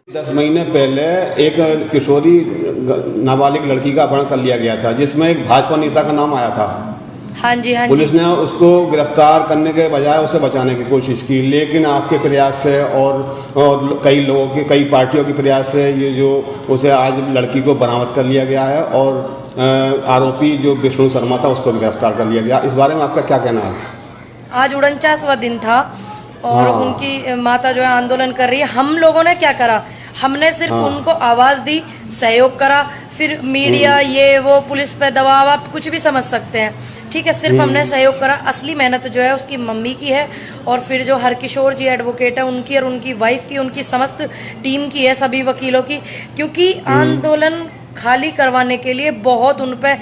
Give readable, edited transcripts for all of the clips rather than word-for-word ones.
10 महीने पहले एक किशोरी नाबालिग लड़की का अपहरण कर लिया गया था, जिसमें एक भाजपा नेता का नाम आया था। हाँ जी, हाँ पुलिस जी। ने उसको गिरफ्तार करने के बजाय उसे बचाने की कोशिश की, लेकिन आपके प्रयास से और कई लोगों के, कई पार्टियों के प्रयास से ये जो उसे आज लड़की को बरामद कर लिया गया है और आरोपी जो विष्णु शर्मा था उसको भी गिरफ्तार कर लिया गया। इस बारे में आपका क्या कहना है? आज 49वां दिन था और हाँ। उनकी माता जो है आंदोलन कर रही है। हम लोगों ने क्या करा, हमने सिर्फ उनको आवाज़ दी, सहयोग करा। फिर मीडिया ये वो पुलिस पे दबाव, आप कुछ भी समझ सकते हैं, ठीक है। सिर्फ हमने सहयोग करा। असली मेहनत जो है उसकी मम्मी की है और फिर जो हरकिशोर जी एडवोकेट है उनकी और उनकी वाइफ की, उनकी समस्त टीम की है, सभी वकीलों की। क्योंकि आंदोलन खाली करवाने के लिए बहुत उन पे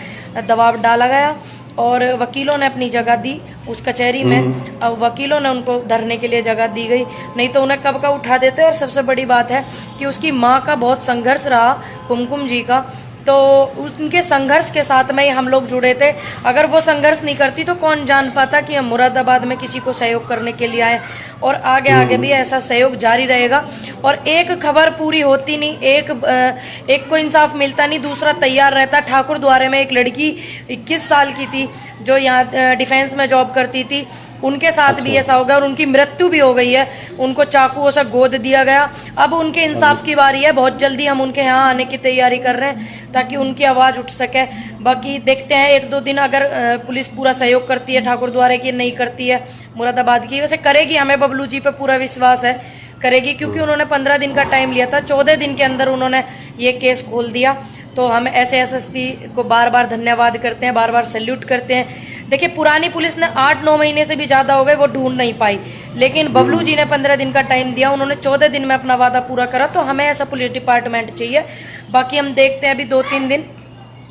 दबाव डाला गया और वकीलों ने अपनी जगह दी उस कचहरी में। अब वकीलों ने उनको धरने के लिए जगह दी गई, नहीं तो उन्हें कब का उठा देते। और सबसे बड़ी बात है कि उसकी माँ का बहुत संघर्ष रहा, कुमकुम जी का, तो उनके संघर्ष के साथ में ही हम लोग जुड़े थे। अगर वो संघर्ष नहीं करती तो कौन जान पाता कि हम मुरादाबाद में किसी को सहयोग करने के लिए आए। और आगे आगे भी ऐसा सहयोग जारी रहेगा। और एक खबर पूरी होती नहीं, एक को इंसाफ मिलता नहीं, दूसरा तैयार रहता। ठाकुर द्वारे में एक लड़की 21 साल की थी जो यहाँ डिफेंस में जॉब करती थी, उनके साथ भी ऐसा हो गया और उनकी मृत्यु भी हो गई है। उनको चाकुओं से गोद दिया गया। अब उनके इंसाफ की बारी है। बहुत जल्दी हम उनके यहाँ आने की तैयारी कर रहे हैं ताकि उनकी आवाज़ उठ सके। बाकी देखते हैं 1-2 दिन अगर पुलिस पूरा सहयोग करती है ठाकुर द्वारे की, नहीं करती है मुरादाबाद की। वैसे करेगी, हमें बबलू जी पे पूरा विश्वास है, करेगी, क्योंकि उन्होंने 15 दिन का टाइम लिया था। 14 दिन के अंदर उन्होंने ये केस खोल दिया। तो हम ऐसे एसएसपी को बार बार धन्यवाद करते हैं, बार बार सैल्यूट करते हैं। देखिए, पुरानी पुलिस ने 8-9 महीने से भी ज़्यादा हो गए, वो ढूंढ नहीं पाई, लेकिन बबलू जी ने 15 दिन का टाइम दिया, उन्होंने 14 दिन में अपना वादा पूरा करा। तो हमें ऐसा पुलिस डिपार्टमेंट चाहिए। बाकी हम देखते हैं अभी 2-3 दिन,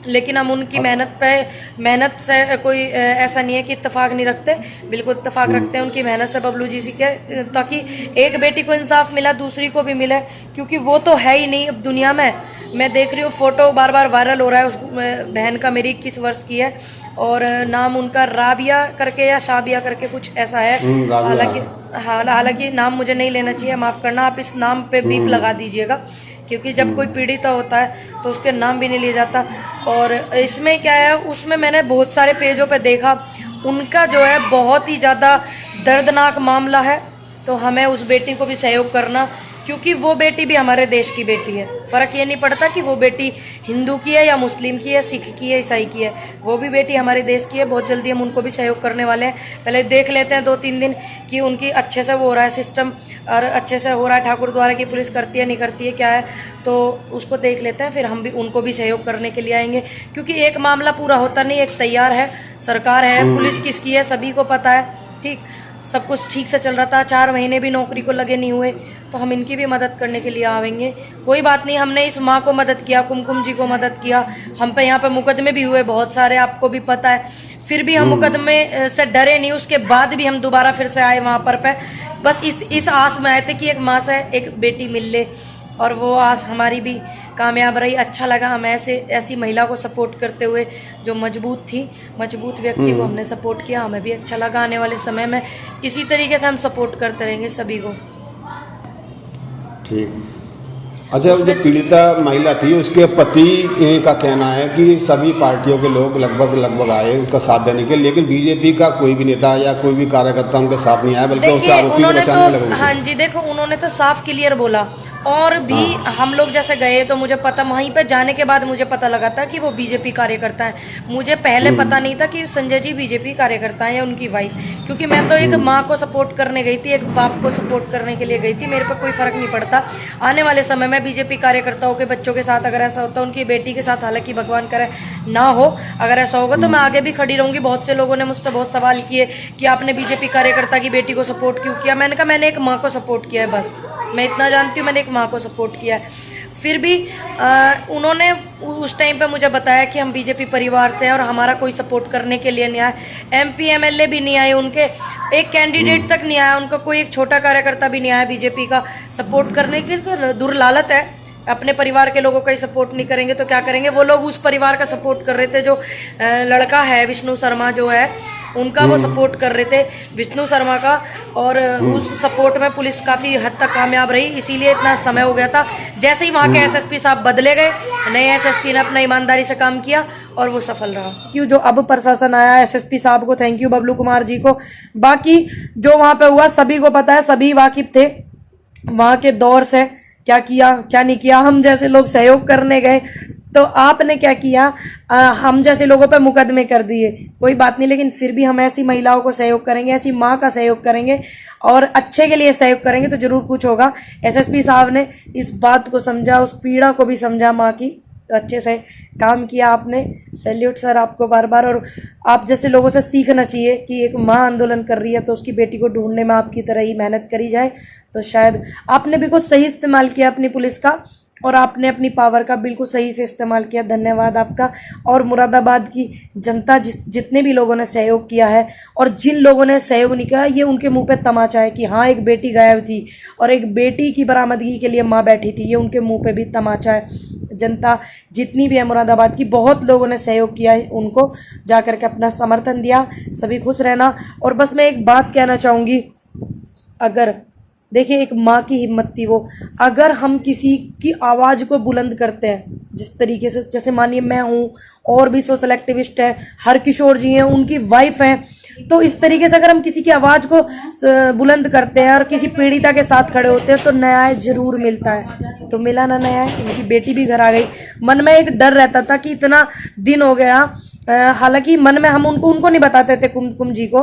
लेकिन हम उनकी मेहनत से कोई ऐसा नहीं है कि इत्तेफाक नहीं रखते, बिल्कुल इत्तेफाक रखते हैं उनकी मेहनत से। बबलू जी के ताकि एक बेटी को इंसाफ मिला, दूसरी को भी मिले, क्योंकि वो तो है ही नहीं अब दुनिया में। मैं देख रही हूँ फोटो बार बार वायरल हो रहा है उस बहन का, मेरी 21 वर्ष की है और नाम उनका राबिया करके या शाबिया करके कुछ ऐसा है। हालांकि नाम मुझे नहीं लेना चाहिए, माफ़ करना। आप इस नाम पे बीप लगा दीजिएगा, क्योंकि जब कोई पीड़ित होता है तो उसके नाम भी नहीं लिया जाता। और इसमें क्या है, उसमें मैंने बहुत सारे पेजों पे देखा, उनका जो है बहुत ही ज़्यादा दर्दनाक मामला है। तो हमें उस बेटी को भी सहयोग करना, क्योंकि वो बेटी भी हमारे देश की बेटी है। फ़र्क ये नहीं पड़ता कि वो बेटी हिंदू की है या मुस्लिम की है, सिख की है, ईसाई की है, वो भी बेटी हमारे देश की है। बहुत जल्दी हम उनको भी सहयोग करने वाले हैं। पहले देख लेते हैं 2-3 दिन कि उनकी अच्छे से वो हो रहा है सिस्टम और अच्छे से हो रहा है, ठाकुर द्वारा की पुलिस करती है नहीं करती है क्या है, तो उसको देख लेते हैं। फिर हम भी उनको भी सहयोग करने के लिए आएंगे, क्योंकि एक मामला पूरा होता नहीं, एक तैयार है, सरकार है, पुलिस किसकी है सभी को पता है, ठीक, सब कुछ ठीक से चल रहा था। 4 महीने भी नौकरी को लगे नहीं हुए, तो हम इनकी भी मदद करने के लिए आवेंगे। कोई बात नहीं, हमने इस माँ को मदद किया, कुमकुम जी को मदद किया। हम पे यहाँ पे मुकदमे भी हुए बहुत सारे, आपको भी पता है, फिर भी हम मुकदमे से डरे नहीं। उसके बाद भी हम दोबारा फिर से आए वहाँ पर बस इस आस में आए थे कि एक माँ से एक बेटी मिल ले, और वो आस हमारी भी कामयाब रही। अच्छा लगा हमें ऐसी महिला को सपोर्ट करते हुए, जो मजबूत व्यक्ति को हमने सपोर्ट किया, हमें भी अच्छा लगा। आने वाले समय में इसी तरीके से हम सपोर्ट करते रहेंगे सभी को। ठीक। अच्छा, जो पीड़िता महिला थी उसके पति का कहना है कि सभी पार्टियों के लोग लगभग आए उसका साथ देने के, लेकिन बीजेपी का कोई भी नेता या कोई भी कार्यकर्ता उनके साथ नहीं आया, बल्कि उसके आरोपी को बचाने लगे। हाँ जी, देखो, उन्होंने तो साफ क्लियर बोला। और भी हम लोग जैसे गए तो मुझे पता, वहीं पे जाने के बाद मुझे पता लगा था कि वो बीजेपी कार्यकर्ता है। मुझे पहले पता नहीं था कि संजय जी बीजेपी कार्यकर्ता हैं या उनकी वाइफ, क्योंकि मैं तो एक माँ को सपोर्ट करने गई थी, एक बाप को सपोर्ट करने के लिए गई थी। मेरे पर कोई फर्क नहीं पड़ता। आने वाले समय में बीजेपी कार्यकर्ताओं के बच्चों के साथ अगर ऐसा होता है, उनकी बेटी के साथ, हालांकि भगवान करे ना हो, अगर ऐसा होगा तो मैं आगे भी खड़ी रहूँगी। बहुत से लोगों ने मुझसे बहुत सवाल किए कि आपने बीजेपी कार्यकर्ता की बेटी को सपोर्ट क्यों किया। मैंने कहा मैंने एक माँ को सपोर्ट किया है, बस मैं इतना जानती हूँ, मैंने एक माँ को सपोर्ट किया है। फिर भी उन्होंने उस टाइम पे मुझे बताया कि हम बीजेपी परिवार से हैं और हमारा कोई सपोर्ट करने के लिए नहीं आया। एमपी एमएलए भी नहीं आए, उनके एक कैंडिडेट तक नहीं आया, उनका कोई एक छोटा कार्यकर्ता भी नहीं आया बीजेपी का सपोर्ट करने के। तो दुर्लालत है, अपने परिवार के लोगों का ही सपोर्ट नहीं करेंगे तो क्या करेंगे। वो लोग उस परिवार का सपोर्ट कर रहे थे जो लड़का है विष्णु शर्मा जो है, उनका वो सपोर्ट कर रहे थे, विष्णु शर्मा का, और उस सपोर्ट में पुलिस काफ़ी हद तक कामयाब रही, इसीलिए इतना समय हो गया था। जैसे ही वहाँ के एसएसपी साहब बदले गए, नए एसएसपी ने अपना ईमानदारी से काम किया और वो सफल रहा। क्यों जो अब प्रशासन आया, एसएसपी साहब को थैंक यू, बबलू कुमार जी को, बाकी जो वहाँ पे हुआ सभी को पता है, सभी वाकिफ थे वहाँ के दौर से, क्या किया क्या नहीं किया। हम जैसे लोग सहयोग करने गए तो आपने क्या किया, हम जैसे लोगों पे मुकदमे कर दिए, कोई बात नहीं, लेकिन फिर भी हम ऐसी महिलाओं को सहयोग करेंगे, ऐसी माँ का सहयोग करेंगे और अच्छे के लिए सहयोग करेंगे तो जरूर कुछ होगा। एसएसपी साहब ने इस बात को समझा, उस पीड़ा को भी समझा माँ की, तो अच्छे से काम किया आपने। सैल्यूट सर आपको बार बार। और आप जैसे लोगों से सीखना चाहिए कि एक माँ आंदोलन कर रही है तो उसकी बेटी को ढूंढने में आपकी तरह ही मेहनत करी जाए। तो शायद आपने बिल्कुल सही इस्तेमाल किया अपनी पुलिस का और आपने अपनी पावर का बिल्कुल सही से इस्तेमाल किया, धन्यवाद आपका। और मुरादाबाद की जनता जितने भी लोगों ने सहयोग किया है और जिन लोगों ने सहयोग नहीं किया, ये उनके मुंह पे तमाचा है कि हाँ एक बेटी गायब थी और एक बेटी की बरामदगी के लिए माँ बैठी थी, ये उनके मुंह पे भी तमाचा है। जनता जितनी भी है मुरादाबाद की, बहुत लोगों ने सहयोग किया है, उनको जा कर के अपना समर्थन दिया। सभी खुश रहना। और बस मैं एक बात कहना चाहूँगी, अगर देखिए एक माँ की हिम्मत थी वो, अगर हम किसी की आवाज़ को बुलंद करते हैं जिस तरीके से, जैसे मानिए मैं हूँ और भी सोशल एक्टिविस्ट है, हरकिशोर जी हैं, उनकी वाइफ हैं, तो इस तरीके से अगर हम किसी की आवाज़ को बुलंद करते हैं और किसी पीड़िता के साथ खड़े होते हैं तो न्याय जरूर मिलता है। तो मिला ना न्याय, इनकी बेटी भी घर आ गई। मन में एक डर रहता था कि इतना दिन हो गया, हालांकि मन में हम उनको नहीं बताते थे कुमकुम जी को,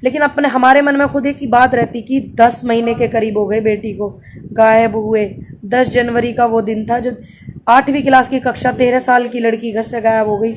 लेकिन अपने हमारे मन में खुद एक ही बात रहती कि 10 महीने के करीब हो गए बेटी को गायब हुए। 10 जनवरी का वो दिन था जो 8वीं क्लास की कक्षा 13 साल की लड़की घर से गायब हो गई,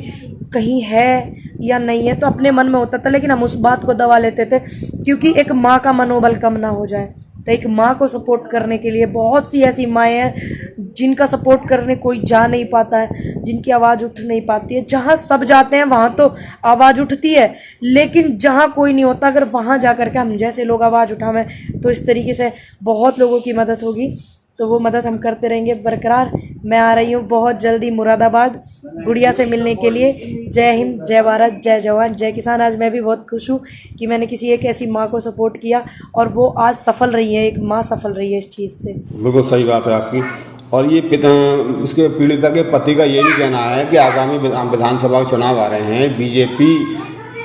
कहीं है या नहीं है, तो अपने मन में होता था, लेकिन हम उस बात को दबा लेते थे क्योंकि एक माँ का मनोबल कम ना हो जाए। तो एक माँ को सपोर्ट करने के लिए बहुत सी ऐसी माएँ हैं जिनका सपोर्ट करने कोई जा नहीं पाता है, जिनकी आवाज़ उठ नहीं पाती है। जहाँ सब जाते हैं वहाँ तो आवाज़ उठती है, लेकिन जहाँ कोई नहीं होता, अगर वहाँ जा कर के हम जैसे लोग आवाज़ उठावें तो इस तरीके से बहुत लोगों की मदद होगी। तो वो मदद हम करते रहेंगे बरकरार। मैं आ रही हूँ बहुत जल्दी मुरादाबाद गुड़िया से मिलने के लिए। जय हिंद, जय भारत, जय जवान, जय किसान। आज मैं भी बहुत खुश हूँ कि मैंने किसी एक ऐसी माँ को सपोर्ट किया और वो आज सफल रही है, एक माँ सफल रही है इस चीज़ से। बिल्कुल सही बात है आपकी। और ये उसके पीड़िता के पति का ये भी कहना है कि आगामी विधानसभा चुनाव आ रहे हैं, बीजेपी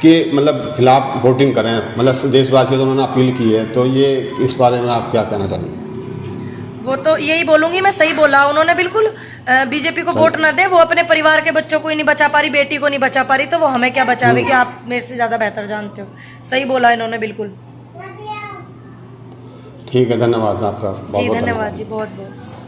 के मतलब खिलाफ वोटिंग करें, मतलब देशवासियों को उन्होंने अपील की है, तो ये इस बारे में आप क्या कहना चाहेंगे? वो तो यही बोलूंगी मैं, सही बोला उन्होंने बिल्कुल। बीजेपी को वोट ना दे, वो अपने परिवार के बच्चों को ही नहीं बचा पा रही, बेटी को नहीं बचा पा रही, तो वो हमें क्या बचावेगी, आप मेरे से ज्यादा बेहतर जानते हो। सही बोला इन्होंने बिल्कुल। ठीक है, धन्यवाद आपका। जी धन्यवाद जी, बहुत बहुत।